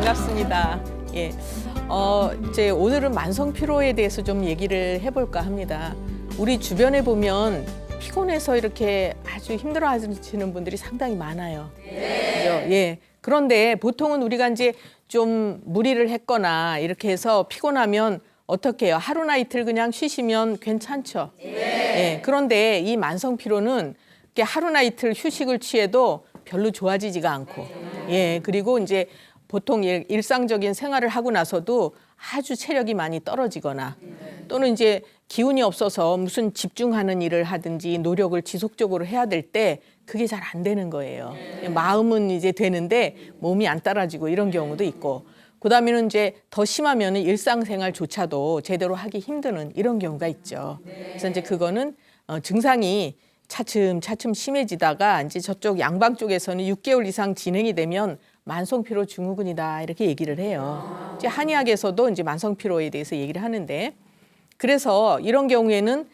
반갑습니다. 예. 이제 오늘은 만성 피로에 대해서 좀 얘기를 해볼까 합니다. 우리 주변에 보면 피곤해서 이렇게 아주 힘들어 하시는 분들이 상당히 많아요. 그죠? 예. 그런데 보통은 우리가 이제 좀 무리를 했거나 이렇게 해서 피곤하면 어떻게 해요? 하루나 이틀 그냥 쉬시면 괜찮죠. 예. 그런데 이 만성 피로는 이렇게 하루나 이틀 휴식을 취해도 별로 좋아지지가 않고, 예. 그리고 이제 보통 일상적인 생활을 하고 나서도 아주 체력이 많이 떨어지거나 또는 이제 기운이 없어서 무슨 집중하는 일을 하든지 노력을 지속적으로 해야 될 때 그게 잘 안 되는 거예요. 마음은 이제 되는데 몸이 안 따라지고 이런 경우도 있고, 그다음에는 이제 더 심하면은 일상생활조차도 제대로 하기 힘드는 이런 경우가 있죠. 그래서 이제 그거는 증상이 차츰 심해지다가 이제 저쪽 양방 쪽에서는 6개월 이상 진행이 되면 만성피로 증후군이다 이렇게 얘기를 해요. 이제 한의학에서도 이제 만성피로에 대해서 얘기를 하는데, 그래서 이런 경우에는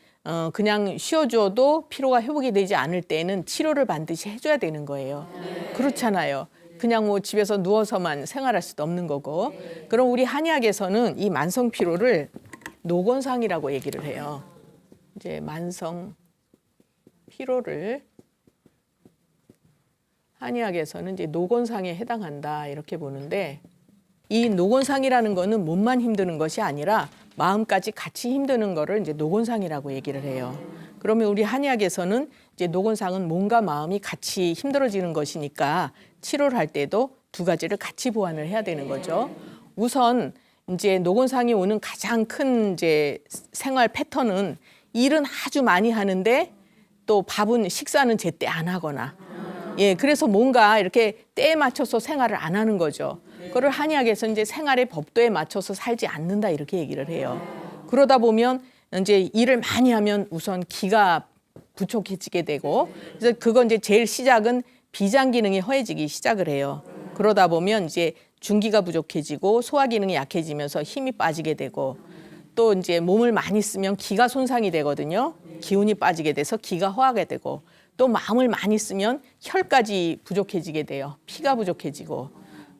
그냥 쉬어줘도 피로가 회복이 되지 않을 때는 치료를 반드시 해줘야 되는 거예요. 그렇잖아요. 그냥 뭐 집에서 누워서만 생활할 수도 없는 거고. 그럼 우리 한의학에서는 이 만성피로를 노곤상이라고 얘기를 해요. 이제 만성 피로를 한의학에서는 이제 노곤상에 해당한다 이렇게 보는데, 이 노곤상이라는 거는 몸만 힘드는 것이 아니라 마음까지 같이 힘드는 거를 이제 노곤상이라고 얘기를 해요. 그러면 우리 한의학에서는 이제 노곤상은 몸과 마음이 같이 힘들어지는 것이니까 치료를 할 때도 두 가지를 같이 보완을 해야 되는 거죠. 우선 이제 노곤상이 오는 가장 큰 이제 생활 패턴은 일은 아주 많이 하는데 또 식사는 제때 안 하거나, 예, 그래서 뭔가 이렇게 때에 맞춰서 생활을 안 하는 거죠. 그걸 한의학에서 이제 생활의 법도에 맞춰서 살지 않는다 이렇게 얘기를 해요. 그러다 보면 이제 일을 많이 하면 우선 기가 부족해지게 되고, 그래서 그건 이제 제일 시작은 비장 기능이 허해지기 시작을 해요. 그러다 보면 이제 중기가 부족해지고 소화 기능이 약해지면서 힘이 빠지게 되고, 또 이제 몸을 많이 쓰면 기가 손상이 되거든요. 기운이 빠지게 돼서 기가 허하게 되고, 또 마음을 많이 쓰면 혈까지 부족해지게 돼요. 피가 부족해지고,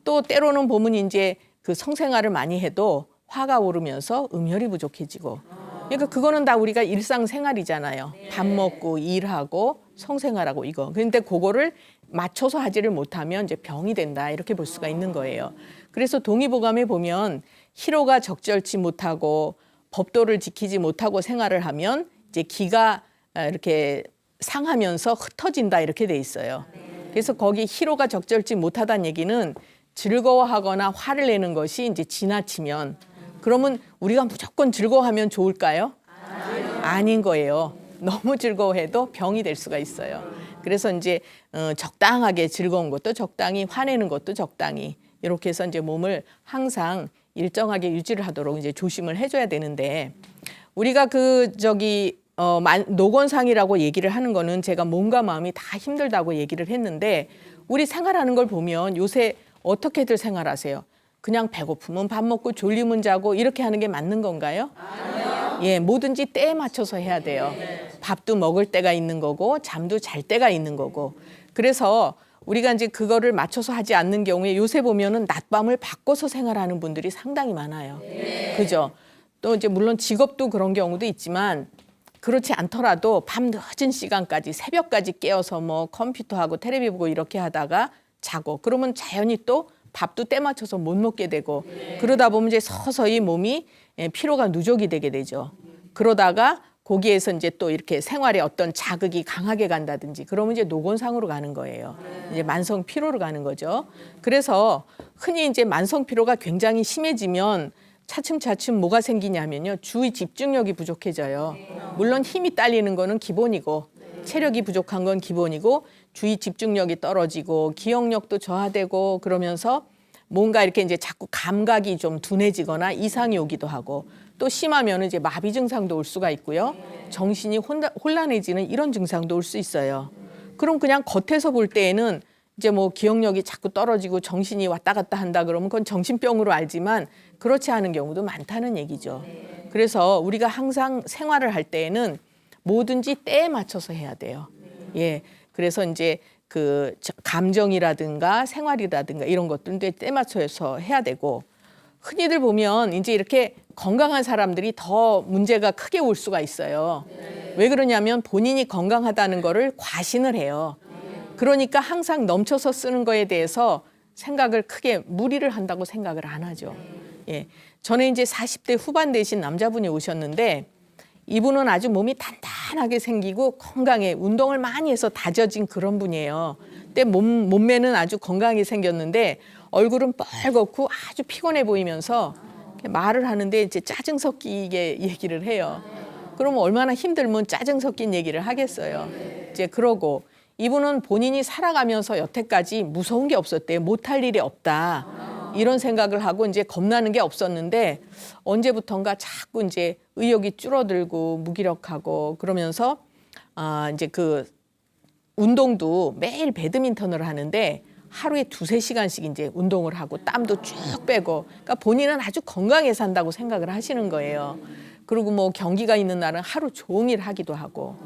또 때로는 보면 이제 그 성생활을 많이 해도 화가 오르면서 음혈이 부족해지고, 그러니까 그거는 다 우리가 일상생활이잖아요. 밥 먹고 일하고 성생활하고 이거. 그런데 그거를 맞춰서 하지를 못하면 이제 병이 된다 이렇게 볼 수가 있는 거예요. 그래서 동의보감에 보면 희로가 적절치 못하고 법도를 지키지 못하고 생활을 하면 이제 기가 이렇게 상하면서 흩어진다 이렇게 돼 있어요. 그래서 거기 희로가 적절치 못하다는 얘기는 즐거워하거나 화를 내는 것이 이제 지나치면, 그러면 우리가 무조건 즐거워하면 좋을까요? 아닌 거예요. 너무 즐거워해도 병이 될 수가 있어요. 그래서 이제 적당하게 즐거운 것도 적당히, 화내는 것도 적당히, 이렇게 해서 이제 몸을 항상 일정하게 유지를 하도록 이제 조심을 해줘야 되는데, 우리가 노곤상이라고 얘기를 하는 거는 제가 몸과 마음이 다 힘들다고 얘기를 했는데, 우리 생활하는 걸 보면 요새 어떻게들 생활하세요? 그냥 배고프면 밥 먹고 졸리면 자고 이렇게 하는 게 맞는 건가요? 아니요. 예, 뭐든지 때에 맞춰서 해야 돼요. 밥도 먹을 때가 있는 거고 잠도 잘 때가 있는 거고. 그래서 우리가 이제 그거를 맞춰서 하지 않는 경우에 요새 보면은 낮밤을 바꿔서 생활하는 분들이 상당히 많아요. 그죠? 또 이제 물론 직업도 그런 경우도 있지만, 그렇지 않더라도 밤 늦은 시간까지 새벽까지 깨어서 뭐 컴퓨터하고 텔레비 보고 이렇게 하다가 자고, 그러면 자연히 또 밥도 때 맞춰서 못 먹게 되고, 그러다 보면 이제 서서히 몸이 피로가 누적이 되게 되죠. 그러다가 거기에서 이제 또 이렇게 생활에 어떤 자극이 강하게 간다든지 그러면 이제 노곤상으로 가는 거예요. 이제 만성 피로로 가는 거죠. 그래서 흔히 이제 만성 피로가 굉장히 심해지면 차츰 뭐가 생기냐면요, 주의 집중력이 부족해져요. 물론 힘이 딸리는 거는 기본이고 체력이 부족한 건 기본이고, 주의 집중력이 떨어지고 기억력도 저하되고, 그러면서 뭔가 이렇게 이제 자꾸 감각이 좀 둔해지거나 이상이 오기도 하고, 또 심하면 이제 마비 증상도 올 수가 있고요. 정신이 혼란해지는 이런 증상도 올 수 있어요. 그럼 그냥 겉에서 볼 때에는 이제 뭐 기억력이 자꾸 떨어지고 정신이 왔다 갔다 한다 그러면 그건 정신병으로 알지만 그렇지 않은 경우도 많다는 얘기죠. 그래서 우리가 항상 생활을 할 때에는 뭐든지 때에 맞춰서 해야 돼요. 예. 그래서 이제 그 감정이라든가 생활이라든가 이런 것들도 때 맞춰서 해야 되고, 흔히들 보면 이제 이렇게 건강한 사람들이 더 문제가 크게 올 수가 있어요. 왜 그러냐면 본인이 건강하다는 거를 과신을 해요. 그러니까 항상 넘쳐서 쓰는 거에 대해서 생각을 크게 무리를 한다고 생각을 안 하죠. 예. 전에 이제 40대 후반 되신 남자분이 오셨는데, 이분은 아주 몸이 단단하게 생기고 건강해, 운동을 많이 해서 다져진 그런 분이에요. 근데 몸매는 아주 건강하게 생겼는데 얼굴은 뻘겋고 아주 피곤해 보이면서 말을 하는데 이제 짜증 섞이게 얘기를 해요. 그러면 얼마나 힘들면 짜증 섞인 얘기를 하겠어요. 이제 그러고 이분은 본인이 살아가면서 여태까지 무서운 게 없었대요. 못할 일이 없다. 이런 생각을 하고 이제 겁나는 게 없었는데 언제부턴가 자꾸 이제 의욕이 줄어들고 무기력하고 그러면서 이제 그 운동도 매일 배드민턴을 하는데 하루에 2-3시간씩 이제 운동을 하고 땀도 쭉 빼고, 그러니까 본인은 아주 건강해 산다고 생각을 하시는 거예요. 그리고 뭐 경기가 있는 날은 하루 종일 하기도 하고,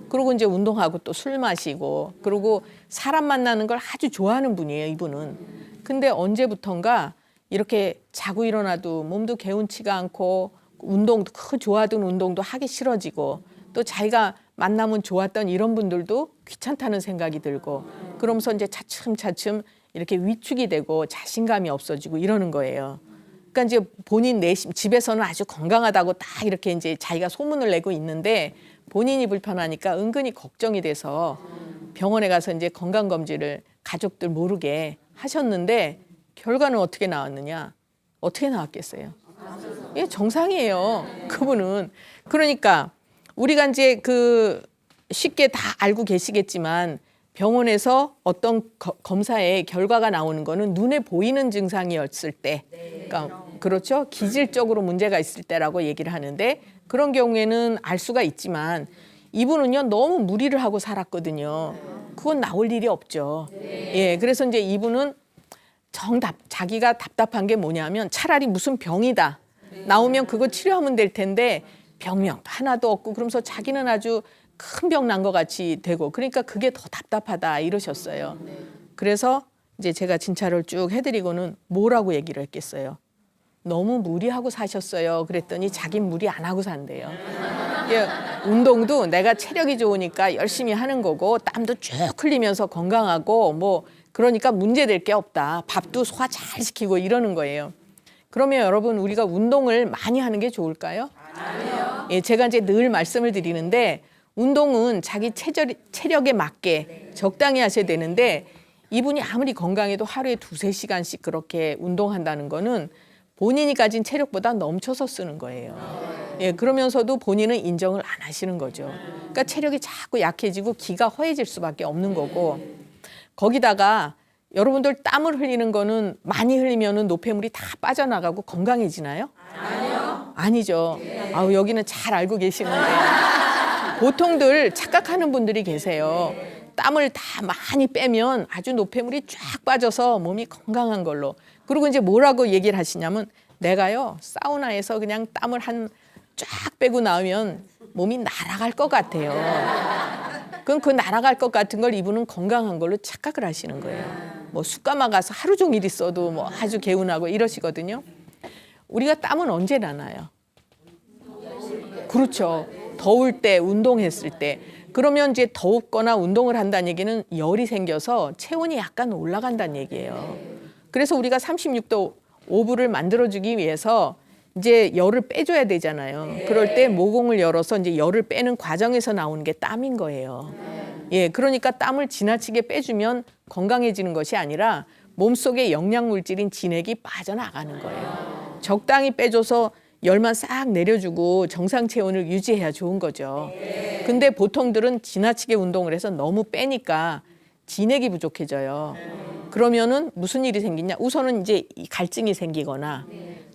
그리고 이제 운동하고 또 술 마시고, 그리고 사람 만나는 걸 아주 좋아하는 분이에요, 이분은. 근데 언제부턴가 이렇게 자고 일어나도 몸도 개운치가 않고 운동도 좋아하던 운동도 하기 싫어지고, 또 자기가 만나면 좋았던 이런 분들도 귀찮다는 생각이 들고, 그러면서 이제 차츰차츰 이렇게 위축이 되고 자신감이 없어지고 이러는 거예요. 그러니까 이제 본인 내심 집에서는 아주 건강하다고 딱 이렇게 이제 자기가 소문을 내고 있는데 본인이 불편하니까 은근히 걱정이 돼서 병원에 가서 이제 건강검진을 가족들 모르게 하셨는데 결과는 어떻게 나왔느냐? 어떻게 나왔겠어요? 예, 정상이에요. 그분은. 그러니까 우리가 이제 그 쉽게 다 알고 계시겠지만 병원에서 어떤 검사의 결과가 나오는 거는 눈에 보이는 증상이었을 때, 그러니까 그렇죠? 기질적으로 문제가 있을 때라고 얘기를 하는데 그런 경우에는 알 수가 있지만 이분은요 너무 무리를 하고 살았거든요. 그건 나올 일이 없죠. 예, 그래서 이제 이분은 자기가 답답한 게 뭐냐면 차라리 무슨 병이다 나오면 그거 치료하면 될 텐데 병명도 하나도 없고 그러면서 자기는 아주 큰 병 난 것 같이 되고, 그러니까 그게 더 답답하다 이러셨어요. 그래서 이제 제가 진찰을 쭉 해드리고는 뭐라고 얘기를 했겠어요? 너무 무리하고 사셨어요. 그랬더니 자긴 무리 안 하고 산대요. 예, 운동도 내가 체력이 좋으니까 열심히 하는 거고 땀도 쭉 흘리면서 건강하고 뭐 그러니까 문제될 게 없다. 밥도 소화 잘 시키고 이러는 거예요. 그러면 여러분 우리가 운동을 많이 하는 게 좋을까요? 아니요. 예, 제가 이제 늘 말씀을 드리는데 운동은 자기 체력에 맞게 적당히 하셔야 되는데 이분이 아무리 건강해도 하루에 2-3시간씩 그렇게 운동한다는 거는 본인이 가진 체력보다 넘쳐서 쓰는 거예요. 예, 그러면서도 본인은 인정을 안 하시는 거죠. 그러니까 체력이 자꾸 약해지고 기가 허해질 수밖에 없는 거고, 거기다가 여러분들 땀을 흘리는 거는 많이 흘리면은 노폐물이 다 빠져나가고 건강해지나요? 아니요. 아니죠. 아우 여기는 잘 알고 계시는데 보통들 착각하는 분들이 계세요. 땀을 다 많이 빼면 아주 노폐물이 쫙 빠져서 몸이 건강한 걸로. 그리고 이제 뭐라고 얘기를 하시냐면 내가요 사우나에서 그냥 땀을 쫙 빼고 나오면 몸이 날아갈 것 같아요. 그럼 그 날아갈 것 같은 걸 이분은 건강한 걸로 착각을 하시는 거예요. 뭐 숯가마 가서 하루 종일 있어도 뭐 아주 개운하고 이러시거든요. 우리가 땀은 언제 나나요? 그렇죠. 더울 때, 운동했을 때. 그러면 이제 더웠거나 운동을 한다는 얘기는 열이 생겨서 체온이 약간 올라간다는 얘기예요. 그래서 우리가 36도 오브를 만들어주기 위해서 이제 열을 빼줘야 되잖아요. 그럴 때 모공을 열어서 이제 열을 빼는 과정에서 나오는 게 땀인 거예요. 예, 그러니까 땀을 지나치게 빼주면 건강해지는 것이 아니라 몸속에 영양물질인 진액이 빠져나가는 거예요. 적당히 빼줘서 열만 싹 내려주고 정상 체온을 유지해야 좋은 거죠. 근데 보통들은 지나치게 운동을 해서 너무 빼니까 진액이 부족해져요. 그러면은 무슨 일이 생기냐? 우선은 이제 갈증이 생기거나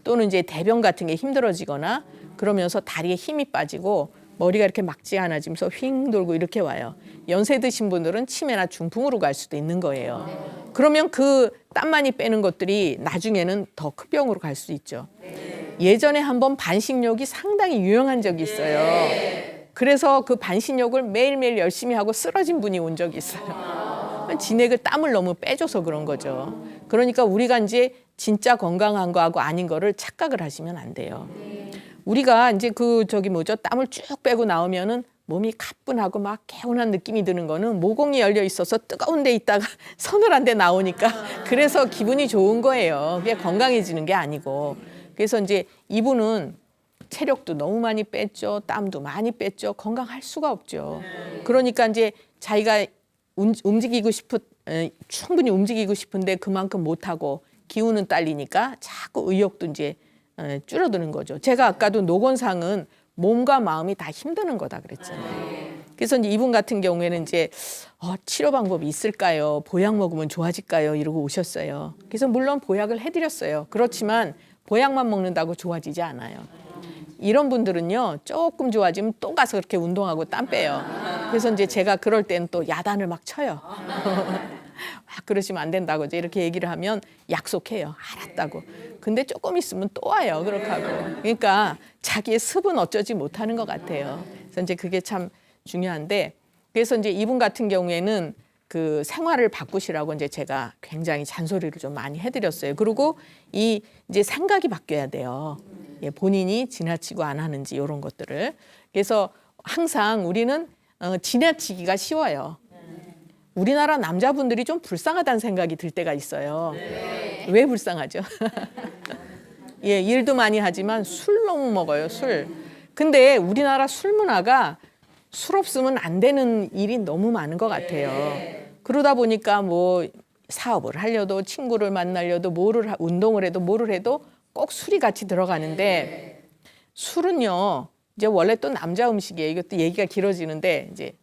또는 이제 대변 같은 게 힘들어지거나 그러면서 다리에 힘이 빠지고 머리가 이렇게 막지 않아지면서 휙 돌고 이렇게 와요. 연세 드신 분들은 치매나 중풍으로 갈 수도 있는 거예요. 그러면 그 땀 많이 빼는 것들이 나중에는 더 큰 병으로 갈 수 있죠. 예전에 한번 반신욕이 상당히 유행한 적이 있어요. 그래서 그 반신욕을 매일매일 열심히 하고 쓰러진 분이 온 적이 있어요. 진액을 땀을 너무 빼줘서 그런 거죠. 그러니까 우리가 이제 진짜 건강한 거하고 아닌 거를 착각을 하시면 안 돼요. 우리가 이제 땀을 쭉 빼고 나오면은 몸이 가뿐하고 막 개운한 느낌이 드는 거는 모공이 열려 있어서 뜨거운 데 있다가 서늘한 데 나오니까 그래서 기분이 좋은 거예요. 그게 건강해지는 게 아니고. 그래서 이제 이분은 체력도 너무 많이 뺐죠. 땀도 많이 뺐죠. 건강할 수가 없죠. 그러니까 이제 자기가 충분히 움직이고 싶은데 그만큼 못하고 기운은 딸리니까 자꾸 의욕도 이제 줄어드는 거죠. 제가 아까도 노곤상은 몸과 마음이 다 힘드는 거다 그랬잖아요. 그래서 이제 이분 같은 경우에는 이제 치료 방법이 있을까요? 보약 먹으면 좋아질까요? 이러고 오셨어요. 그래서 물론 보약을 해드렸어요. 그렇지만 보약만 먹는다고 좋아지지 않아요. 이런 분들은요, 조금 좋아지면 또 가서 그렇게 운동하고 땀 빼요. 그래서 이제 제가 그럴 때는 또 야단을 막 쳐요. 그러시면 안 된다고 이제 이렇게 얘기를 하면 약속해요. 알았다고. 근데 조금 있으면 또 와요. 그렇게 하고. 그러니까 자기의 습은 어쩌지 못하는 것 같아요. 그래서 이제 그게 참 중요한데, 그래서 이제 이분 같은 경우에는 그 생활을 바꾸시라고 이제 제가 굉장히 잔소리를 좀 많이 해드렸어요. 그리고 이제 생각이 바뀌어야 돼요. 본인이 지나치고 안 하는지 이런 것들을. 그래서 항상 우리는 지나치기가 쉬워요. 우리나라 남자분들이 좀 불쌍하다는 생각이 들 때가 있어요. 왜 불쌍하죠? 일도 많이 하지만 술 너무 먹어요, 술. 근데 우리나라 술 문화가 술 없으면 안 되는 일이 너무 많은 것 같아요. 그러다 보니까 뭐 사업을 하려도 친구를 만나려도 운동을 해도 뭐를 해도 꼭 술이 같이 들어가는데 술은요, 이제 원래 또 남자 음식이에요. 이것도 얘기가 길어지는데 이제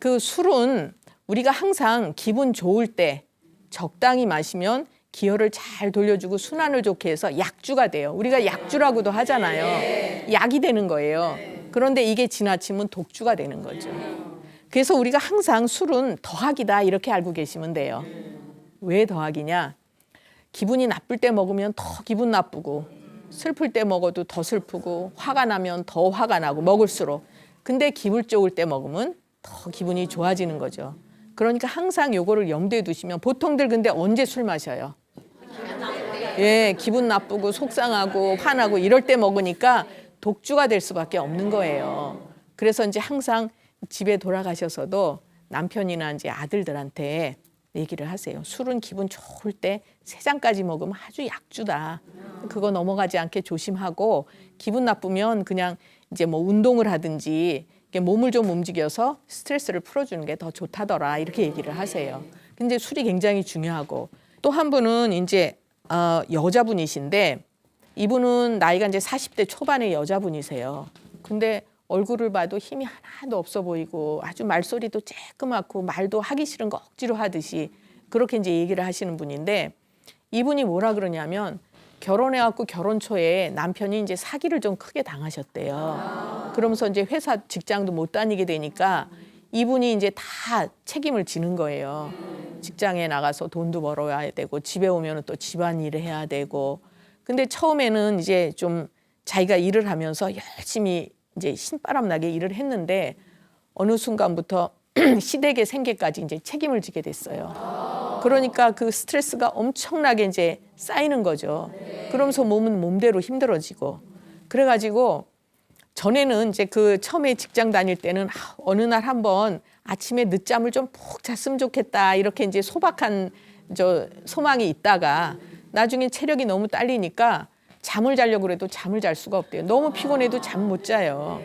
그 술은 우리가 항상 기분 좋을 때 적당히 마시면 기혈을 잘 돌려주고 순환을 좋게 해서 약주가 돼요. 우리가 약주라고도 하잖아요. 약이 되는 거예요. 그런데 이게 지나치면 독주가 되는 거죠. 그래서 우리가 항상 술은 더하기다 이렇게 알고 계시면 돼요. 왜 더하기냐? 기분이 나쁠 때 먹으면 더 기분 나쁘고 슬플 때 먹어도 더 슬프고 화가 나면 더 화가 나고 먹을수록. 근데 기분 좋을 때 먹으면 더 기분이 좋아지는 거죠. 그러니까 항상 요거를 염두에 두시면 보통들 근데 언제 술 마셔요? 기분 나쁘고 속상하고 화나고 이럴 때 먹으니까 독주가 될 수밖에 없는 거예요. 그래서 이제 항상 집에 돌아가셔서도 남편이나 이제 아들들한테 얘기를 하세요. 술은 기분 좋을 때 3잔까지 먹으면 아주 약주다. 그거 넘어가지 않게 조심하고 기분 나쁘면 그냥 이제 뭐 운동을 하든지 몸을 좀 움직여서 스트레스를 풀어주는 게 더 좋다더라 이렇게 얘기를 하세요. 근데 술이 굉장히 중요하고 또 한 분은 이제 여자분이신데 이분은 나이가 이제 40대 초반의 여자분이세요. 근데 얼굴을 봐도 힘이 하나도 없어 보이고 아주 말소리도 쬐끄맣고 말도 하기 싫은 거 억지로 하듯이 그렇게 이제 얘기를 하시는 분인데 이분이 뭐라 그러냐면 결혼해갖고 결혼 초에 남편이 이제 사기를 좀 크게 당하셨대요. 그러면서 이제 회사 직장도 못 다니게 되니까 이분이 이제 다 책임을 지는 거예요. 직장에 나가서 돈도 벌어야 되고 집에 오면 또 집안일을 해야 되고. 근데 처음에는 이제 좀 자기가 일을 하면서 열심히 이제 신바람 나게 일을 했는데 어느 순간부터 시댁의 생계까지 이제 책임을 지게 됐어요. 그러니까 그 스트레스가 엄청나게 이제 쌓이는 거죠. 그러면서 몸은 몸대로 힘들어지고. 그래가지고 전에는 이제 그 처음에 직장 다닐 때는 어느 날 한번 아침에 늦잠을 좀 푹 잤으면 좋겠다 이렇게 이제 소박한 소망이 있다가 나중에 체력이 너무 딸리니까 잠을 자려고 그래도 잠을 잘 수가 없대요. 너무 피곤해도 잠 못 자요.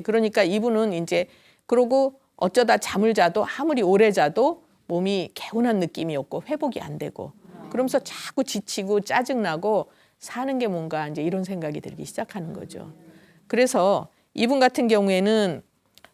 그러니까 이분은 이제 그러고 어쩌다 잠을 자도 아무리 오래 자도 몸이 개운한 느낌이 없고 회복이 안 되고 그러면서 자꾸 지치고 짜증나고 사는 게 뭔가 이제 이런 생각이 들기 시작하는 거죠. 그래서 이분 같은 경우에는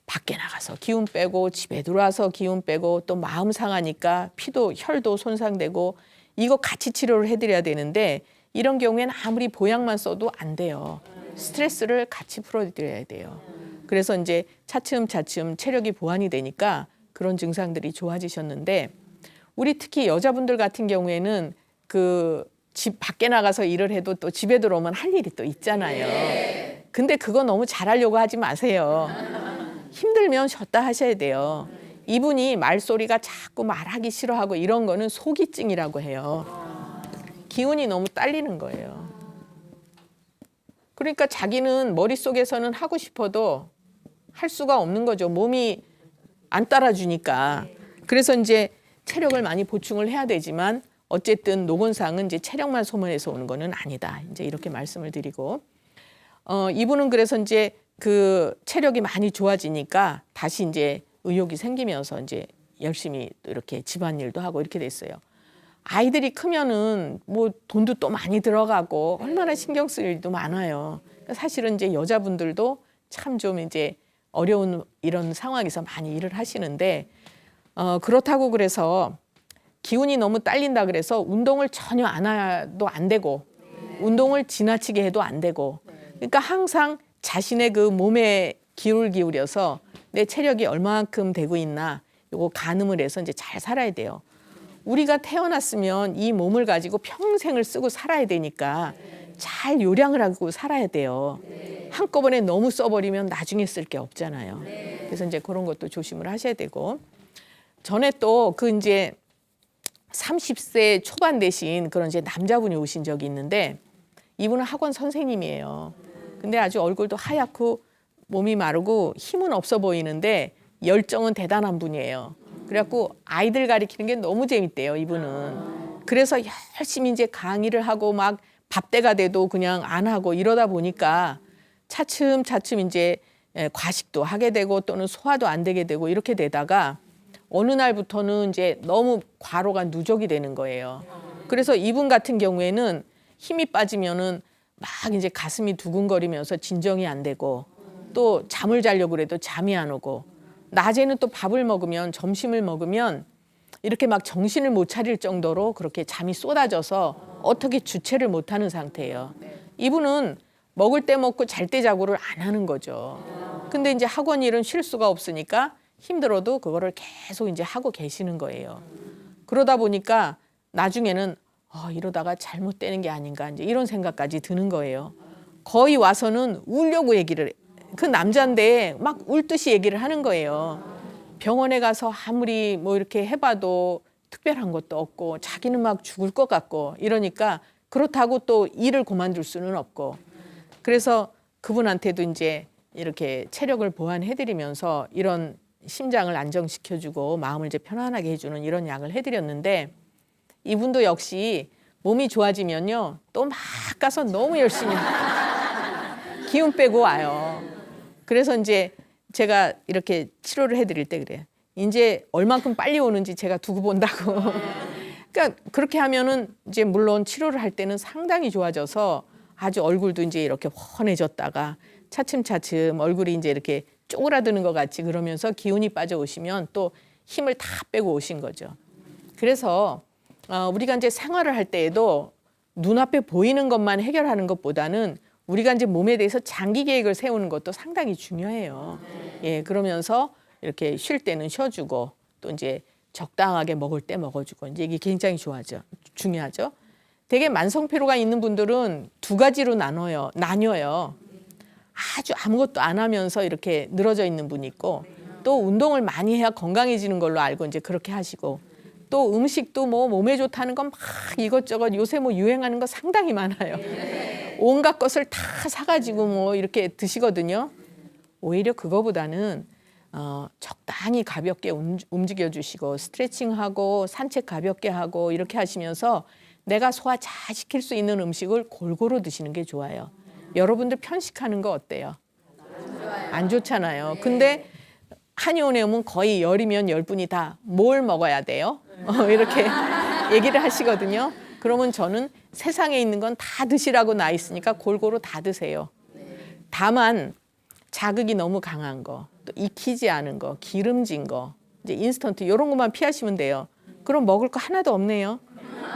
밖에 나가서 기운 빼고 집에 들어와서 기운 빼고 또 마음 상하니까 피도 혈도 손상되고 이거 같이 치료를 해드려야 되는데 이런 경우에는 아무리 보약만 써도 안 돼요. 스트레스를 같이 풀어드려야 돼요. 그래서 이제 차츰차츰 체력이 보완이 되니까 그런 증상들이 좋아지셨는데 우리 특히 여자분들 같은 경우에는 그 집 밖에 나가서 일을 해도 또 집에 들어오면 할 일이 또 있잖아요. 근데 그거 너무 잘하려고 하지 마세요. 힘들면 쉬었다 하셔야 돼요. 이분이 말소리가 자꾸 말하기 싫어하고 이런 거는 소기증이라고 해요. 기운이 너무 딸리는 거예요. 그러니까 자기는 머릿속에서는 하고 싶어도 할 수가 없는 거죠. 몸이 안 따라주니까. 그래서 이제 체력을 많이 보충을 해야 되지만 어쨌든 노곤상은 이제 체력만 소모해서 오는 거는 아니다. 이제 이렇게 말씀을 드리고 이분은 그래서 이제 그 체력이 많이 좋아지니까 다시 이제 의욕이 생기면서 이제 열심히 또 이렇게 집안일도 하고 이렇게 됐어요. 아이들이 크면은 뭐 돈도 또 많이 들어가고 얼마나 신경 쓸 일도 많아요. 사실은 이제 여자분들도 참 좀 이제 어려운 이런 상황에서 많이 일을 하시는데 그렇다고 그래서 기운이 너무 딸린다 그래서 운동을 전혀 안 해도 안 되고 운동을 지나치게 해도 안 되고 그러니까 항상 자신의 그 몸에 기울을 기울여서 내 체력이 얼마만큼 되고 있나 요거 가늠을 해서 이제 잘 살아야 돼요. 우리가 태어났으면 이 몸을 가지고 평생을 쓰고 살아야 되니까 잘 요량을 하고 살아야 돼요. 한꺼번에 너무 써버리면 나중에 쓸 게 없잖아요. 그래서 이제 그런 것도 조심을 하셔야 되고 전에 또 그 이제 30세 초반 되신 그런 이제 남자분이 오신 적이 있는데 이분은 학원 선생님이에요. 근데 아주 얼굴도 하얗고 몸이 마르고 힘은 없어 보이는데 열정은 대단한 분이에요. 그래갖고 아이들 가리키는 게 너무 재밌대요, 이분은. 그래서 열심히 이제 강의를 하고 막 밥때가 돼도 그냥 안 하고 이러다 보니까 차츰차츰 이제 과식도 하게 되고 또는 소화도 안 되게 되고 이렇게 되다가 어느 날부터는 이제 너무 과로가 누적이 되는 거예요. 그래서 이분 같은 경우에는 힘이 빠지면은 막 이제 가슴이 두근거리면서 진정이 안 되고 또 잠을 자려고 그래도 잠이 안 오고 낮에는 또 밥을 먹으면 점심을 먹으면 이렇게 막 정신을 못 차릴 정도로 그렇게 잠이 쏟아져서 어떻게 주체를 못하는 상태예요. 이분은 먹을 때 먹고 잘 때 자고를 안 하는 거죠. 근데 이제 학원 일은 쉴 수가 없으니까 힘들어도 그거를 계속 이제 하고 계시는 거예요. 그러다 보니까 나중에는 이러다가 잘못되는 게 아닌가 이제 이런 생각까지 드는 거예요. 거의 와서는 울려고 얘기를 그 남자인데 막 울듯이 얘기를 하는 거예요. 병원에 가서 아무리 뭐 이렇게 해봐도 특별한 것도 없고 자기는 막 죽을 것 같고 이러니까 그렇다고 또 일을 그만둘 수는 없고 그래서 그분한테도 이제 이렇게 체력을 보완해드리면서 이런 심장을 안정시켜주고 마음을 이제 편안하게 해주는 이런 약을 해드렸는데 이분도 역시 몸이 좋아지면요 또 막 가서 너무 열심히 기운 빼고 와요. 그래서 이제 제가 이렇게 치료를 해드릴 때 그래요. 이제 얼만큼 빨리 오는지 제가 두고 본다고. 그러니까 그렇게 하면은 이제 물론 치료를 할 때는 상당히 좋아져서 아주 얼굴도 이제 이렇게 훤해졌다가 차츰차츰 얼굴이 이제 이렇게 쪼그라드는 것 같이 그러면서 기운이 빠져 오시면 또 힘을 다 빼고 오신 거죠. 그래서 우리가 이제 생활을 할 때에도 눈앞에 보이는 것만 해결하는 것보다는 우리가 이제 몸에 대해서 장기 계획을 세우는 것도 상당히 중요해요. 예, 그러면서 이렇게 쉴 때는 쉬어주고 또 이제 적당하게 먹을 때 먹어주고 이제 이게 굉장히 중요하죠. 되게 만성 피로가 있는 분들은 두 가지로 나뉘어요. 아주 아무것도 안 하면서 이렇게 늘어져 있는 분이 있고 또 운동을 많이 해야 건강해지는 걸로 알고 이제 그렇게 하시고 또 음식도 뭐 몸에 좋다는 건 막 이것저것 요새 뭐 유행하는 거 상당히 많아요. 온갖 것을 다 사가지고 뭐 이렇게 드시거든요. 오히려 그거보다는 적당히 가볍게 움직여 주시고 스트레칭하고 산책 가볍게 하고 이렇게 하시면서 내가 소화 잘 시킬 수 있는 음식을 골고루 드시는 게 좋아요. 여러분들 편식하는 거 어때요? 안 좋잖아요. 근데 한의원에 오면 거의 10이면 10분이 다 뭘 먹어야 돼요? 이렇게 얘기를 하시거든요. 그러면 저는 세상에 있는 건 다 드시라고 나 있으니까 골고루 다 드세요. 다만 자극이 너무 강한 거, 또 익히지 않은 거, 기름진 거, 이제 인스턴트 이런 것만 피하시면 돼요. 그럼 먹을 거 하나도 없네요.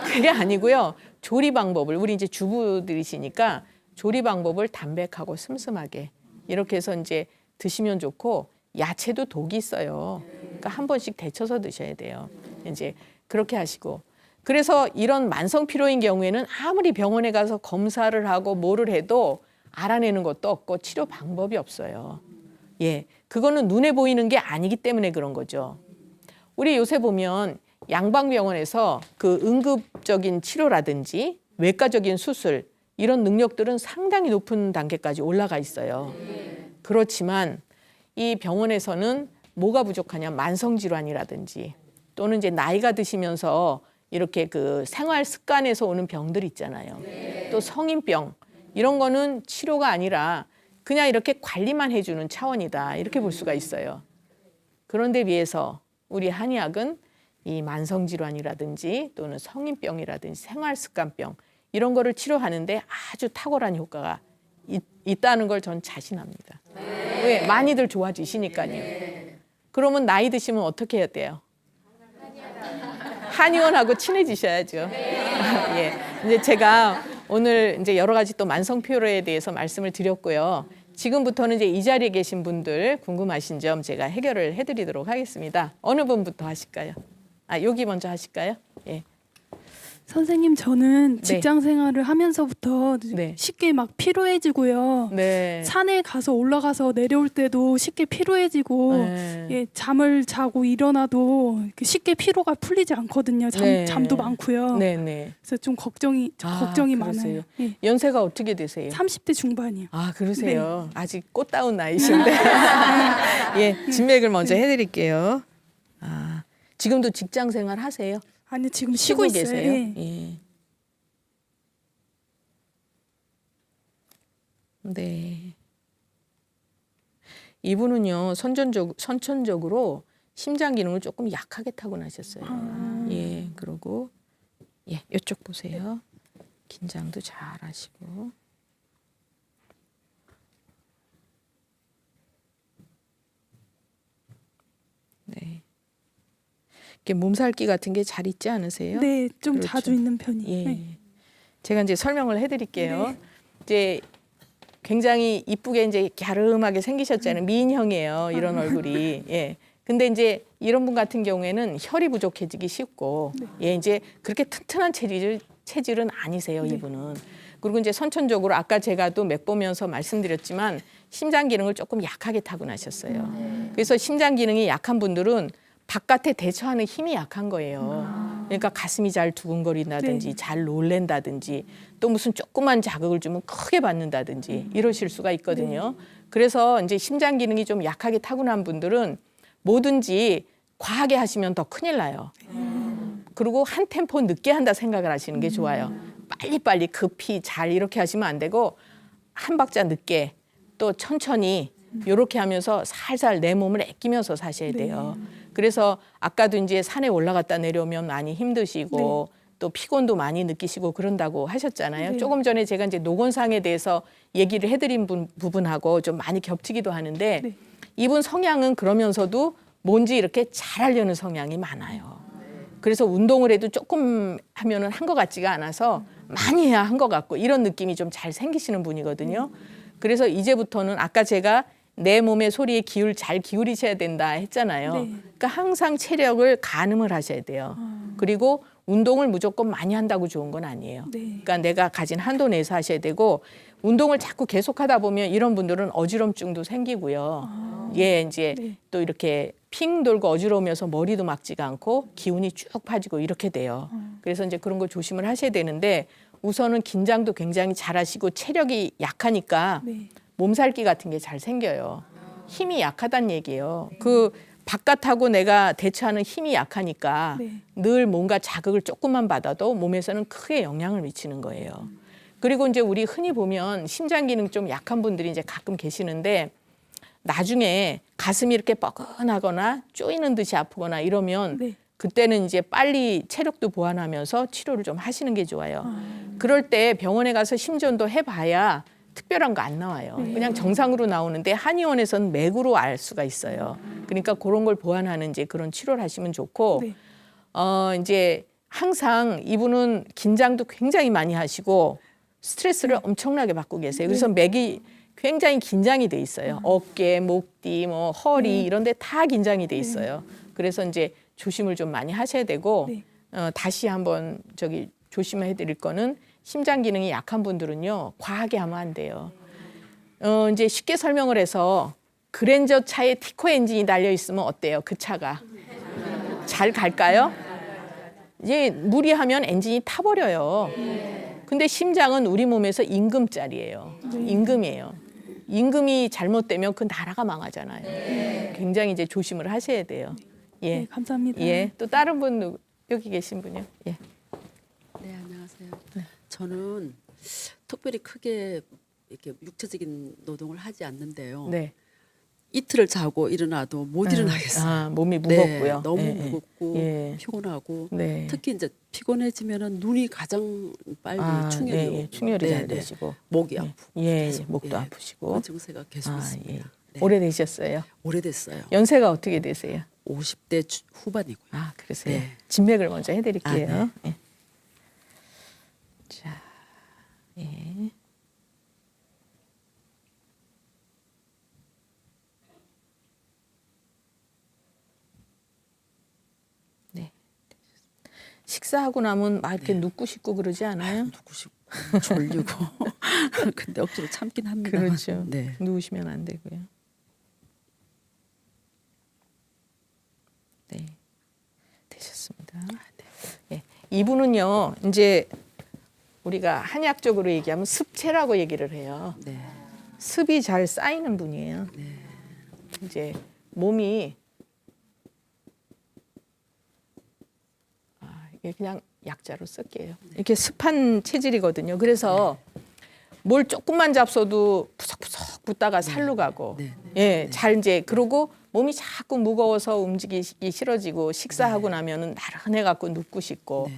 그게 아니고요. 조리 방법을 우리 이제 주부들이시니까 조리 방법을 담백하고 슴슴하게 이렇게 해서 이제 드시면 좋고 야채도 독이 있어요. 그러니까 한 번씩 데쳐서 드셔야 돼요. 이제 그렇게 하시고 그래서 이런 만성 피로인 경우에는 아무리 병원에 가서 검사를 하고 뭐를 해도 알아내는 것도 없고 치료 방법이 없어요. 예, 그거는 눈에 보이는 게 아니기 때문에 그런 거죠. 우리 요새 보면 양방병원에서 그 응급적인 치료라든지 외과적인 수술 이런 능력들은 상당히 높은 단계까지 올라가 있어요. 그렇지만 이 병원에서는 뭐가 부족하냐? 만성 질환이라든지 또는 이제 나이가 드시면서 이렇게 그 생활 습관에서 오는 병들 있잖아요. 또 성인병 이런 거는 치료가 아니라 그냥 이렇게 관리만 해주는 차원이다. 이렇게 볼 수가 있어요. 그런데 비해서 우리 한의학은 이 만성 질환이라든지 또는 성인병이라든지 생활 습관병 이런 거를 치료하는데 아주 탁월한 효과가 있다는 걸 전 자신합니다. 왜? 많이들 좋아지시니까요. 그러면 나이 드시면 어떻게 해야 돼요? 한의원하고 친해지셔야죠. 예. 이제 제가 오늘 이제 여러 가지 또 만성 피로에 대해서 말씀을 드렸고요. 지금부터는 이제 이 자리에 계신 분들 궁금하신 점 제가 해결을 해드리도록 하겠습니다. 어느 분부터 하실까요? 여기 먼저 하실까요? 예. 선생님, 저는 네. 직장 생활을 하면서부터 네. 쉽게 막 피로해지고요. 네. 산에 가서 올라가서 내려올 때도 쉽게 피로해지고 네. 예, 잠을 자고 일어나도 쉽게 피로가 풀리지 않거든요. 네. 잠도 많고요. 네네. 그래서 좀 걱정이 그러세요. 많아요. 예. 연세가 어떻게 되세요? 30대 중반이요. 그러세요. 아직 꽃다운 나이신데. 예, 진맥을 먼저 해드릴게요. 지금도 직장 생활 하세요? 아니, 지금 쉬고 있어요. 계세요? 예. 예. 네. 이분은요, 선천적으로 심장 기능을 조금 약하게 타고나셨어요. 예, 그리고 예, 이쪽 보세요. 긴장도 잘 하시고. 네. 이렇게 몸살기 같은 게 잘 있지 않으세요? 네, 좀 그렇죠. 자주 있는 편이에요. 예. 네. 제가 이제 설명을 해드릴게요. 네. 이제 굉장히 이쁘게 이제 갸름하게 생기셨잖아요. 미인형이에요. 이런 얼굴이. 예. 근데 이제 이런 분 같은 경우에는 혈이 부족해지기 쉽고, 예, 이제 그렇게 튼튼한 체질은 아니세요, 이분은. 그리고 이제 선천적으로 아까 제가 또 맥 보면서 말씀드렸지만 심장 기능을 조금 약하게 타고나셨어요. 그래서 심장 기능이 약한 분들은 바깥에 대처하는 힘이 약한 거예요. 그러니까 가슴이 잘 두근거린다든지 네. 잘 놀랜다든지 또 무슨 조그만 자극을 주면 크게 받는다든지 이러실 수가 있거든요. 그래서 이제 심장 기능이 좀 약하게 타고난 분들은 뭐든지 과하게 하시면 더 큰일 나요. 그리고 한 템포 늦게 한다 생각을 하시는 게 좋아요. 빨리빨리 급히 잘 이렇게 하시면 안 되고 한 박자 늦게 또 천천히 이렇게 하면서 살살 내 몸을 아끼면서 사셔야 돼요. 그래서 아까도 이제 산에 올라갔다 내려오면 많이 힘드시고 또 피곤도 많이 느끼시고 그런다고 하셨잖아요. 네. 조금 전에 제가 이제 노곤상에 대해서 얘기를 해드린 부분하고 좀 많이 겹치기도 하는데 네. 이분 성향은 그러면서도 뭔지 이렇게 잘하려는 성향이 많아요. 그래서 운동을 해도 조금 하면은 한 것 같지가 않아서 많이 해야 한 것 같고 이런 느낌이 좀 잘 생기시는 분이거든요. 그래서 이제부터는 아까 제가 내 몸의 소리에 잘 기울이셔야 된다 했잖아요. 네. 그러니까 항상 체력을 가늠을 하셔야 돼요. 그리고 운동을 무조건 많이 한다고 좋은 건 아니에요. 네. 그러니까 내가 가진 한도 내에서 하셔야 되고 운동을 자꾸 계속하다 보면 이런 분들은 어지럼증도 생기고요. 예, 이제 네. 또 이렇게 핑 돌고 어지러우면서 머리도 막지가 않고 기운이 쭉 빠지고 이렇게 돼요. 그래서 이제 그런 걸 조심을 하셔야 되는데 우선은 긴장도 굉장히 잘하시고 체력이 약하니까 네. 몸살기 같은 게 잘 생겨요. 힘이 약하다는 얘기예요. 그 바깥하고 내가 대처하는 힘이 약하니까 네. 늘 뭔가 자극을 조금만 받아도 몸에서는 크게 영향을 미치는 거예요. 그리고 이제 우리 흔히 보면 심장 기능 좀 약한 분들이 이제 가끔 계시는데 나중에 가슴이 이렇게 뻐근하거나 쪼이는 듯이 아프거나 이러면 네. 그때는 이제 빨리 체력도 보완하면서 치료를 좀 하시는 게 좋아요. 그럴 때 병원에 가서 심전도 해봐야 특별한 거 안 나와요. 그냥 정상으로 나오는데 한의원에서는 맥으로 알 수가 있어요. 그러니까 그런 걸 보완하는 이제 그런 치료를 하시면 좋고 네. 이제 항상 이분은 긴장도 굉장히 많이 하시고 스트레스를 엄청나게 받고 계세요. 그래서 맥이 굉장히 긴장이 돼 있어요. 어깨, 목뒤, 뭐 허리 이런 데 다 긴장이 돼 있어요. 그래서 이제 조심을 좀 많이 하셔야 되고 네. 다시 한번 조심해 드릴 거는 심장 기능이 약한 분들은요. 과하게 하면 안 돼요. 이제 쉽게 설명을 해서 그랜저 차에 티코 엔진이 달려 있으면 어때요? 그 차가 잘 갈까요? 이제 무리하면 엔진이 타버려요. 근데 심장은 우리 몸에서 임금짜리예요. 임금이에요. 임금이 잘못되면 그 나라가 망하잖아요. 굉장히 이제 조심을 하셔야 돼요. 예. 네, 감사합니다. 예. 또 다른 분 여기 계신 분이요. 예. 네, 안녕하세요. 저는 특별히 크게 이렇게 육체적인 노동을 하지 않는데요. 네. 이틀을 자고 일어나도 못 일어나겠어요. 아, 몸이 네, 무겁고요. 너무 예, 무겁고 예. 피곤하고 네. 특히 이제 피곤해지면은 눈이 가장 빨리 충혈이 예, 오고 예. 충혈이 네, 잘 네. 되시고. 목이 예. 아프고 예, 예. 계속, 목도 예. 아프시고. 그런 증세가 계속 아, 있습니다. 예. 네. 오래되셨어요? 오래됐어요. 연세가 어떻게 되세요? 50대 후반이고요. 아, 그러세요. 네. 진맥을 먼저 해드릴게요. 아, 예. 자, 예. 네. 식사하고 나면 막 이렇게 눕고 싶고 그러지 않아요? 누구 싶고 졸리고 근데 억지로 참긴 합니다. 그렇죠. 네. 누우시면 안 되고요. 네, 되셨습니다. 예, 이분은요, 이제 우리가 한약적으로 얘기하면 습체라고 얘기를 해요. 네. 습이 잘 쌓이는 분이에요. 이제 몸이 이게 그냥 약자로 쓸게요. 이렇게 습한 체질이거든요. 그래서 뭘 조금만 잡숴도 푸석푸석 붙다가 살로 가고, 네. 예, 잘 이제 그러고 몸이 자꾸 무거워서 움직이기 싫어지고 식사하고 나면은 나른해 갖고 눕고 싶고,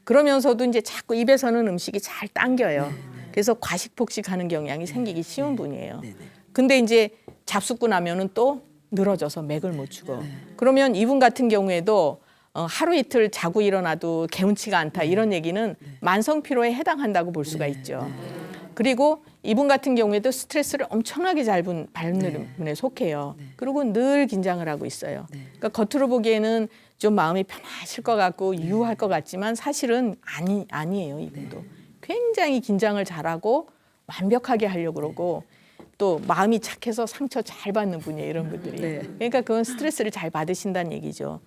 그러면서도 이제 자꾸 입에서는 음식이 잘 당겨요. 그래서 과식폭식하는 경향이 생기기 쉬운 분이에요. 네. 네. 근데 이제 잡숫고 나면은 또 늘어져서 맥을 못 추고, 그러면 이분 같은 경우에도 하루 이틀 자고 일어나도 개운치가 않다 이런 얘기는 만성 피로에 해당한다고 볼 수가 있죠. 그리고 이분 같은 경우에도 스트레스를 엄청나게 잘 받는 분에 속해요. 그리고 늘 긴장을 하고 있어요. 그러니까 겉으로 보기에는 좀 마음이 편하실 것 같고 유할 것 같지만 사실은 아니에요. 이분도 굉장히 긴장을 잘하고 완벽하게 하려고 그러고 또 마음이 착해서 상처 잘 받는 분이에요. 이런 분들이. 그러니까 그건 스트레스를 잘 받으신다는 얘기죠.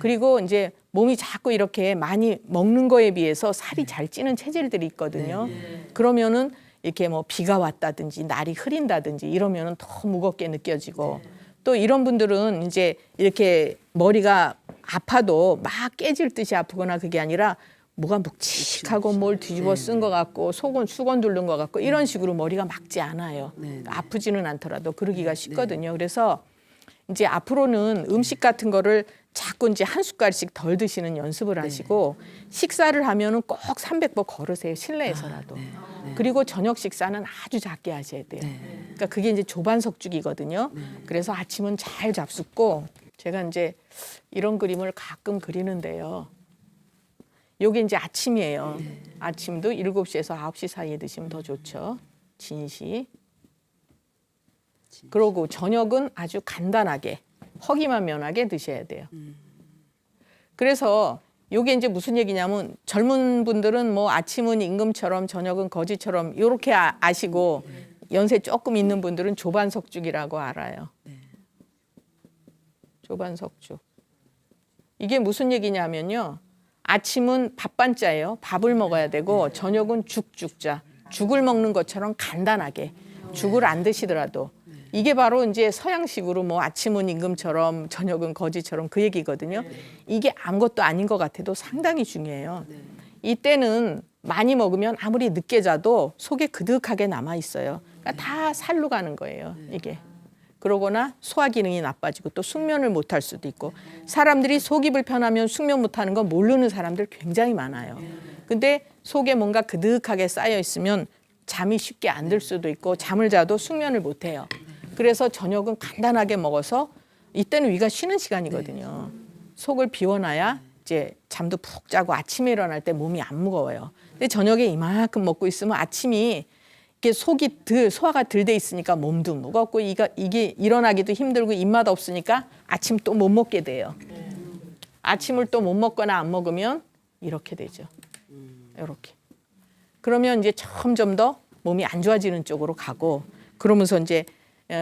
그리고 이제 몸이 자꾸 이렇게 많이 먹는 거에 비해서 살이 잘 찌는 체질들이 있거든요. 그러면은 이렇게 뭐 비가 왔다든지 날이 흐린다든지 이러면은 더 무겁게 느껴지고 또 이런 분들은 이제 이렇게 머리가 아파도 막 깨질 듯이 아프거나 그게 아니라 뭐가 묵직하고 뭘 뒤집어 쓴 것 같고 속은 수건 두른 것 같고 이런 식으로 머리가 막지 않아요. 아프지는 않더라도 그러기가 쉽거든요. 그래서 이제 앞으로는 음식 같은 거를 자꾸 이제 한 숟갈씩 덜 드시는 연습을 하시고 식사를 하면은 꼭 300보 걸으세요. 실내에서라도. 그리고 저녁 식사는 아주 작게 하셔야 돼요. 그러니까 그게 이제 조반석죽이거든요. 그래서 아침은 잘 잡숫고 제가 이제 이런 그림을 가끔 그리는데요. 요게 이제 아침이에요. 아침도 7시에서 9시 사이에 드시면 더 좋죠. 진시. 그러고 저녁은 아주 간단하게 허기만 면하게 드셔야 돼요. 그래서 요게 이제 무슨 얘기냐면 젊은 분들은 뭐 아침은 임금처럼 저녁은 거지처럼 이렇게 아시고 연세 조금 있는 분들은 조반석죽이라고 알아요. 조반석죽. 이게 무슨 얘기냐면요. 아침은 밥반자예요. 밥을 먹어야 되고 저녁은 죽자. 죽을 먹는 것처럼 간단하게 죽을 안 드시더라도 이게 바로 이제 서양식으로 뭐 아침은 임금처럼 저녁은 거지처럼 그 얘기거든요. 이게 아무것도 아닌 것 같아도 상당히 중요해요. 이때는 많이 먹으면 아무리 늦게 자도 속에 그득하게 남아 있어요. 그러니까 다 살로 가는 거예요. 이게. 그러거나 소화 기능이 나빠지고 또 숙면을 못할 수도 있고 사람들이 속이 불편하면 숙면 못하는 건 모르는 사람들 굉장히 많아요. 근데 속에 뭔가 그득하게 쌓여 있으면 잠이 쉽게 안 들 수도 있고 잠을 자도 숙면을 못 해요. 그래서 저녁은 간단하게 먹어서 이때는 위가 쉬는 시간이거든요. 속을 비워놔야 이제 잠도 푹 자고 아침에 일어날 때 몸이 안 무거워요. 근데 저녁에 이만큼 먹고 있으면 아침이 이게 속이 소화가 덜 돼 있으니까 몸도 무겁고 이게 일어나기도 힘들고 입맛 없으니까 아침 또 못 먹게 돼요. 아침을 또 못 먹거나 안 먹으면 이렇게 되죠. 이렇게. 그러면 이제 점점 더 몸이 안 좋아지는 쪽으로 가고 그러면서 이제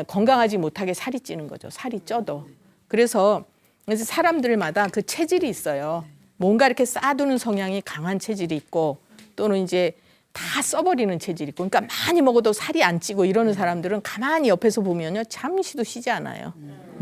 건강하지 못하게 살이 찌는 거죠. 살이 쪄도. 그래서 그래서 사람들마다 그 체질이 있어요. 뭔가 이렇게 쌓아두는 성향이 강한 체질이 있고 또는 이제 다 써버리는 체질이 있고 그러니까 많이 먹어도 살이 안 찌고 이러는 사람들은 가만히 옆에서 보면요. 잠시도 쉬지 않아요.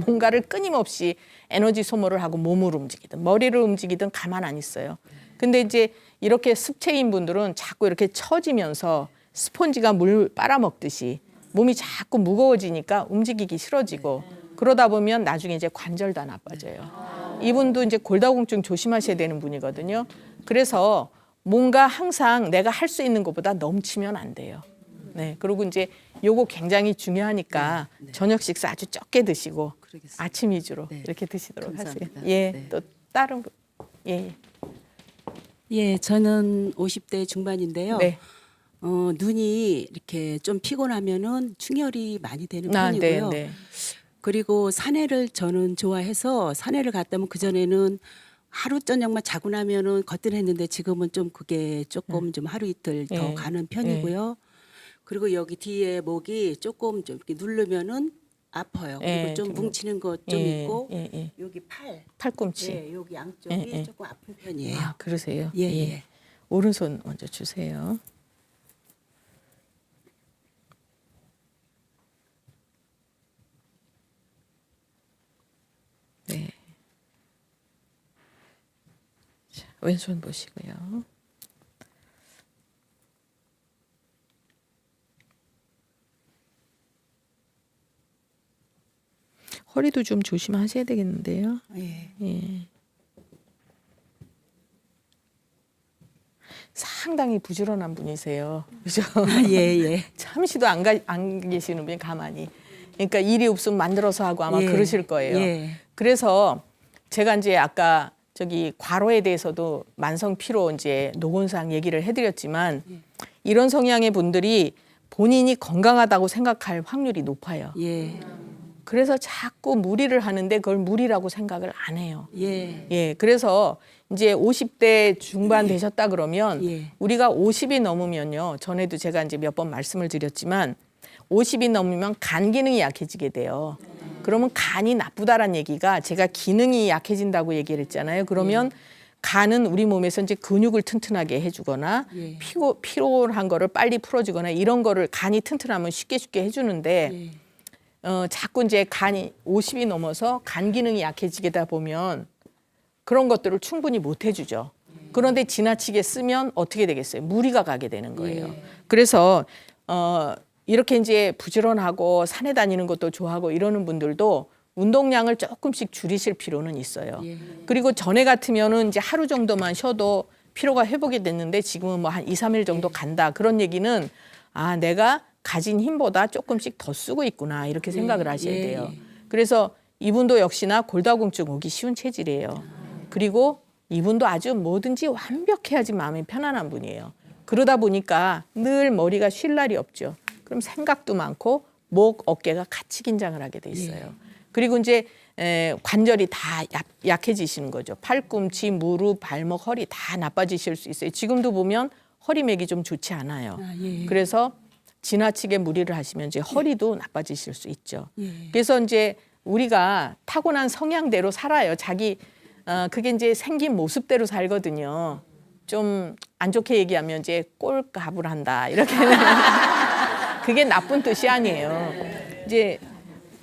뭔가를 끊임없이 에너지 소모를 하고 몸을 움직이든 머리를 움직이든 가만 안 있어요. 근데 이제 이렇게 습체인 분들은 자꾸 이렇게 처지면서 스폰지가 물 빨아먹듯이 몸이 자꾸 무거워지니까 움직이기 싫어지고 그러다 보면 나중에 이제 관절 다 나빠져요. 이분도 이제 골다공증 조심하셔야 되는 분이거든요. 그래서 뭔가 항상 내가 할 수 있는 것보다 넘치면 안 돼요. 네. 그리고 이제 요거 굉장히 중요하니까 저녁 식사 아주 적게 드시고 그러겠습니다. 아침 위주로 네. 이렇게 드시도록 감사합니다. 하세요. 예. 네. 또 다른 분. 예. 예, 저는 50대 중반인데요. 네. 눈이 이렇게 좀 피곤하면은 충혈이 많이 되는 아, 편이고요. 네. 그리고 산에를 저는 좋아해서 산에를 갔다면 그 전에는 하루 저녁만 자고 나면은 거뜬했는데 지금은 좀 그게 조금 좀 하루 이틀 더 예. 가는 편이고요. 그리고 여기 뒤에 목이 조금 좀 이렇게 누르면은 아파요. 그리고 예, 좀 좀 뭉치는 것 좀 예, 있고 예, 예. 여기 팔, 팔꿈치. 예, 여기 양쪽이 예, 예. 조금 아픈 편이에요. 아, 그러세요? 예, 예. 오른손 먼저 주세요. 네. 자, 왼손 보시고요. 허리도 좀 조심하셔야 되겠는데요. 예. 예. 상당히 부지런한 분이세요. 그죠? 예, 예. 잠시도 안 계시는 분이 가만히. 그러니까 일이 없으면 만들어서 하고 아마 예. 그러실 거예요. 예. 그래서 제가 이제 아까 저기 과로에 대해서도 만성 피로 이제 노곤상 얘기를 해드렸지만 이런 성향의 분들이 본인이 건강하다고 생각할 확률이 높아요. 예. 그래서 자꾸 무리를 하는데 그걸 무리라고 생각을 안 해요. 예. 예, 그래서 이제 50대 중반 되셨다 그러면 예. 우리가 50이 넘으면요. 전에도 제가 이제 몇 번 말씀을 드렸지만 50이 넘으면 간 기능이 약해지게 돼요. 그러면 간이 나쁘다란 얘기가 제가 기능이 약해진다고 얘기를 했잖아요. 그러면 간은 우리 몸에서 이제 근육을 튼튼하게 해주거나 예. 피로한 거를 빨리 풀어주거나 이런 거를 간이 튼튼하면 쉽게 해주는데 예. 자꾸 이제 간이 50이 넘어서 간 기능이 약해지다 보면 그런 것들을 충분히 못 해주죠. 그런데 지나치게 쓰면 어떻게 되겠어요? 무리가 가게 되는 거예요. 그래서 이렇게 이제 부지런하고 산에 다니는 것도 좋아하고 이러는 분들도 운동량을 조금씩 줄이실 필요는 있어요. 예. 그리고 전에 같으면은 이제 하루 정도만 쉬어도 피로가 회복이 됐는데 지금은 뭐 한 2, 3일 정도 간다. 그런 얘기는 아, 내가 가진 힘보다 조금씩 더 쓰고 있구나. 이렇게 생각을 하셔야 예. 돼요. 그래서 이분도 역시나 골다공증 오기 쉬운 체질이에요. 그리고 이분도 아주 뭐든지 완벽해야지 마음이 편안한 분이에요. 그러다 보니까 늘 머리가 쉴 날이 없죠. 그럼 생각도 많고 목, 어깨가 같이 긴장을 하게 돼 있어요. 그리고 이제 관절이 다 약해지시는 거죠. 팔꿈치, 무릎, 발목, 허리 다 나빠지실 수 있어요. 지금도 보면 허리맥이 좀 좋지 않아요. 아, 예. 그래서 지나치게 무리를 하시면 이제 허리도 나빠지실 수 있죠. 예. 그래서 이제 우리가 타고난 성향대로 살아요. 그게 이제 생긴 모습대로 살거든요. 좀 안 좋게 얘기하면 이제 꼴값을 한다. 이렇게 그게 나쁜 뜻이 아니에요. 이제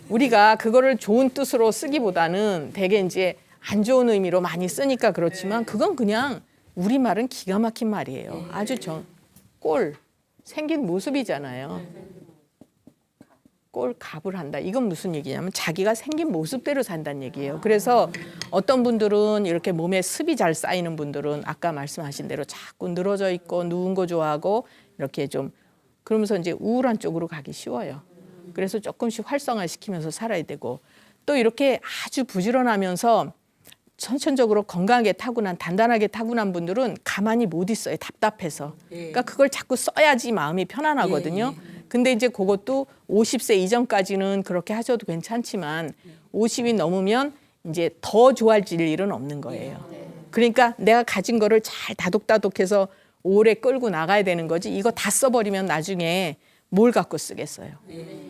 우리가 그거를 좋은 뜻으로 쓰기보다는 되게 이제 안 좋은 의미로 많이 쓰니까 그렇지만 그건 그냥 우리말은 기가 막힌 말이에요. 아주 꼴 생긴 모습이잖아요. 꼴값을 한다. 이건 무슨 얘기냐면 자기가 생긴 모습대로 산다는 얘기예요. 그래서 어떤 분들은 이렇게 몸에 습이 잘 쌓이는 분들은 아까 말씀하신 대로 자꾸 늘어져 있고 누운 거 좋아하고 이렇게 좀 그러면서 이제 우울한 쪽으로 가기 쉬워요. 그래서 조금씩 활성화시키면서 살아야 되고 또 이렇게 아주 부지런하면서 선천적으로 건강하게 타고난 단단하게 타고난 분들은 가만히 못 있어요. 답답해서. 그러니까 그걸 자꾸 써야지 마음이 편안하거든요. 근데 이제 그것도 50세 이전까지는 그렇게 하셔도 괜찮지만 50이 넘으면 이제 더 좋아질 일은 없는 거예요. 그러니까 내가 가진 거를 잘 다독다독해서 오래 끌고 나가야 되는 거지. 이거 다 써버리면 나중에 뭘 갖고 쓰겠어요?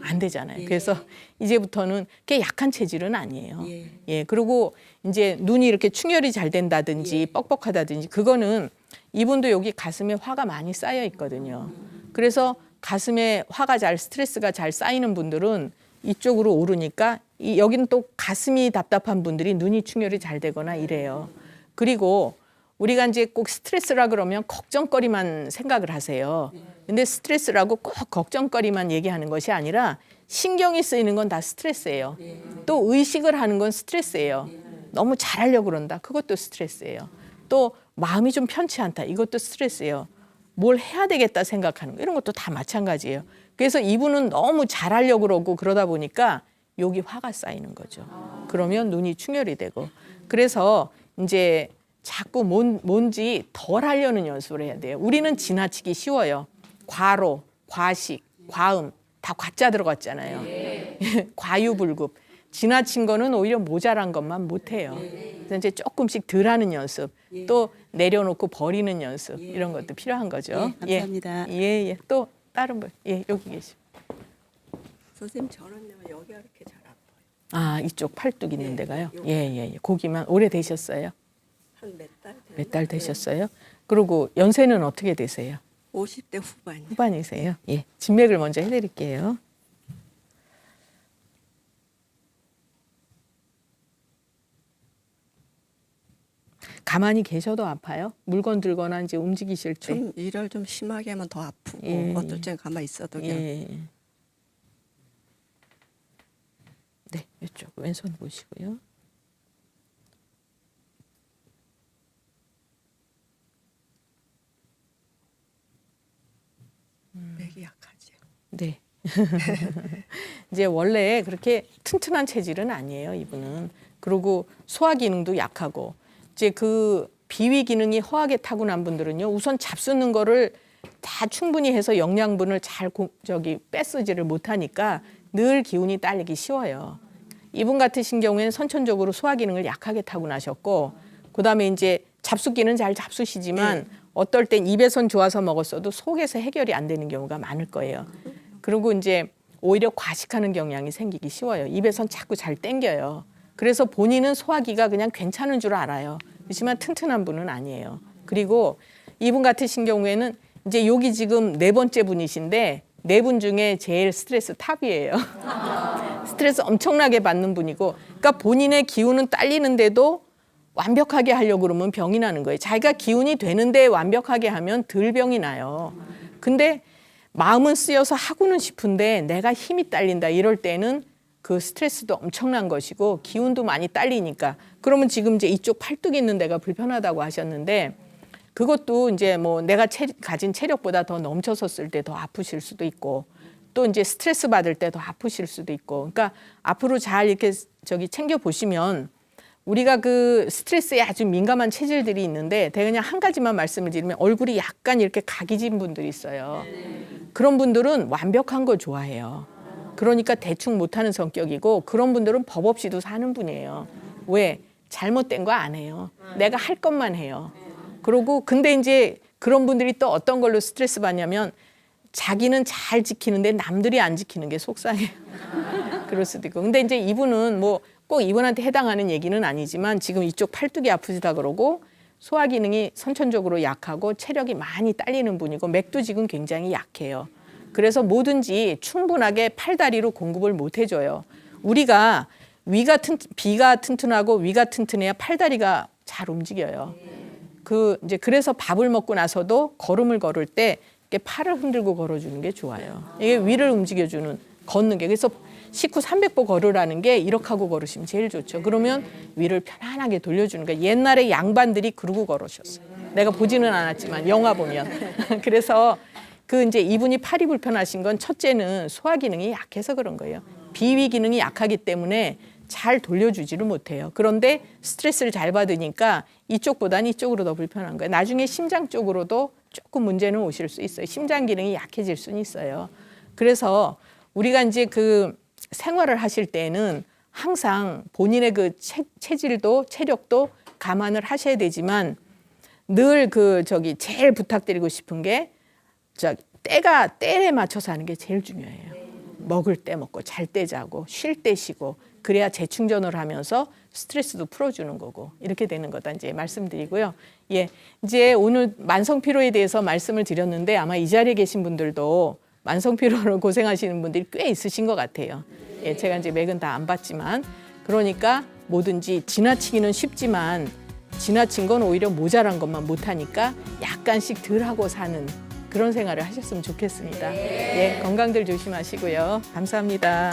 안 되잖아요. 그래서 이제부터는 꽤 약한 체질은 아니에요. 예. 그리고 이제 눈이 이렇게 충혈이 잘 된다든지 뻑뻑하다든지 그거는 이분도 여기 가슴에 화가 많이 쌓여 있거든요. 그래서 가슴에 화가 스트레스가 잘 쌓이는 분들은 이쪽으로 오르니까 여기는 또 가슴이 답답한 분들이 눈이 충혈이 잘 되거나 이래요. 그리고 우리가 이제 꼭 스트레스라 그러면 걱정거리만 생각을 하세요. 근데 스트레스라고 꼭 걱정거리만 얘기하는 것이 아니라 신경이 쓰이는 건 다 스트레스예요. 또 의식을 하는 건 스트레스예요. 너무 잘하려고 그런다. 그것도 스트레스예요. 또 마음이 좀 편치 않다. 이것도 스트레스예요. 뭘 해야 되겠다 생각하는 거 이런 것도 다 마찬가지예요. 그래서 이분은 너무 잘하려고 그러고 그러다 보니까 여기 화가 쌓이는 거죠. 그러면 눈이 충혈이 되고 그래서 이제 자꾸 뭔지 덜 하려는 연습을 해야 돼요. 우리는 지나치기 쉬워요. 과로, 과식, 과음 다 과자 들어갔잖아요. 과유불급. 지나친 거는 오히려 모자란 것만 못해요. 그래서 이제 조금씩 덜 하는 연습, 또 내려놓고 버리는 연습 이런 것도 필요한 거죠. 감사합니다. 예. 또 다른 분, 여기 계시고. 선생님 저런데 여기가 이렇게 잘 아파요. 아, 이쪽 팔뚝 있는 데가요? 예. 고기만 오래 되셨어요? 한 몇 달 됐나? 몇 달 되셨어요? 그리고 연세는 어떻게 되세요? 50대 후반이요. 후반이세요? 예. 진맥을 먼저 해드릴게요. 가만히 계셔도 아파요? 물건 들거나 이제 움직이실 때. 좀 일을 좀 심하게 하면 더 아프고 예. 어떨 땐 가만히 있어도 그냥 예. 네, 이쪽 왼손 보시고요. 맥이 약하죠. 네. 이제 원래 그렇게 튼튼한 체질은 아니에요, 이분은. 그리고 소화 기능도 약하고 이제 그 비위 기능이 허하게 타고난 분들은요. 우선 잡수는 거를 다 충분히 해서 영양분을 잘 빼쓰지를 못하니까 늘 기운이 딸리기 쉬워요. 이분 같으신 경우에는 선천적으로 소화 기능을 약하게 타고나셨고 그다음에 이제 잡숫기는 잘 잡수시지만 어떨 땐 입에선 좋아서 먹었어도 속에서 해결이 안 되는 경우가 많을 거예요. 그리고 이제 오히려 과식하는 경향이 생기기 쉬워요. 입에선 자꾸 잘 땡겨요. 그래서 본인은 소화기가 그냥 괜찮은 줄 알아요. 그렇지만 튼튼한 분은 아니에요. 그리고 이분 같으신 경우에는 이제 여기 지금 4번째 분이신데 4분 중에 제일 스트레스 탑이에요. 스트레스 엄청나게 받는 분이고 그러니까 본인의 기운은 딸리는데도 완벽하게 하려고 그러면 병이 나는 거예요. 자기가 기운이 되는데 완벽하게 하면 덜 병이 나요. 근데 마음은 쓰여서 하고는 싶은데 내가 힘이 딸린다 이럴 때는 그 스트레스도 엄청난 것이고 기운도 많이 딸리니까 그러면 지금 이제 이쪽 팔뚝 있는 데가 불편하다고 하셨는데 그것도 이제 뭐 내가 가진 체력보다 더 넘쳐섰을 때 더 아프실 수도 있고 또 이제 스트레스 받을 때 더 아프실 수도 있고 그러니까 앞으로 잘 이렇게 챙겨 보시면 우리가 그 스트레스에 아주 민감한 체질들이 있는데 제가 그냥 한 가지만 말씀을 드리면 얼굴이 약간 이렇게 각이 진 분들이 있어요. 그런 분들은 완벽한 걸 좋아해요. 그러니까 대충 못하는 성격이고 그런 분들은 법 없이도 사는 분이에요. 왜? 잘못된 거 안 해요. 내가 할 것만 해요. 그러고 근데 이제 그런 분들이 또 어떤 걸로 스트레스 받냐면 자기는 잘 지키는데 남들이 안 지키는 게 속상해요. 그럴 수도 있고. 근데 이제 이분은 뭐 꼭 이분한테 해당하는 얘기는 아니지만 지금 이쪽 팔뚝이 아프시다 그러고 소화 기능이 선천적으로 약하고 체력이 많이 딸리는 분이고 맥도 지금 굉장히 약해요. 그래서 뭐든지 충분하게 팔다리로 공급을 못 해줘요. 우리가 비가 튼튼하고 위가 튼튼해야 팔다리가 잘 움직여요. 그래서 밥을 먹고 나서도 걸음을 걸을 때 이렇게 팔을 흔들고 걸어주는 게 좋아요. 이게 위를 움직여주는 걷는 게 그래서 식후 300보 걸으라는 게 이렇게 하고 걸으시면 제일 좋죠. 그러면 위를 편안하게 돌려주는 거예요. 옛날에 양반들이 그러고 걸으셨어요. 내가 보지는 않았지만 영화 보면. 그래서 이제 이분이 팔이 불편하신 건 첫째는 소화 기능이 약해서 그런 거예요. 비위 기능이 약하기 때문에 잘 돌려주지를 못해요. 그런데 스트레스를 잘 받으니까 이쪽보다는 이쪽으로 더 불편한 거예요. 나중에 심장 쪽으로도 조금 문제는 오실 수 있어요. 심장 기능이 약해질 수는 있어요. 그래서 우리가 이제 생활을 하실 때는 항상 본인의 체질도 체력도 감안을 하셔야 되지만 늘 제일 부탁드리고 싶은 게 때에 맞춰서 하는 게 제일 중요해요. 먹을 때 먹고 잘 때 자고 쉴 때 쉬고 그래야 재충전을 하면서 스트레스도 풀어주는 거고 이렇게 되는 거다 이제 말씀드리고요. 예, 이제 오늘 만성 피로에 대해서 말씀을 드렸는데 아마 이 자리에 계신 분들도 만성 피로로 고생하시는 분들이 꽤 있으신 것 같아요. 예, 제가 이제 맥은 다 안 봤지만 그러니까 뭐든지 지나치기는 쉽지만 지나친 건 오히려 모자란 것만 못하니까 약간씩 덜 하고 사는 그런 생활을 하셨으면 좋겠습니다. 예, 건강들 조심하시고요. 감사합니다.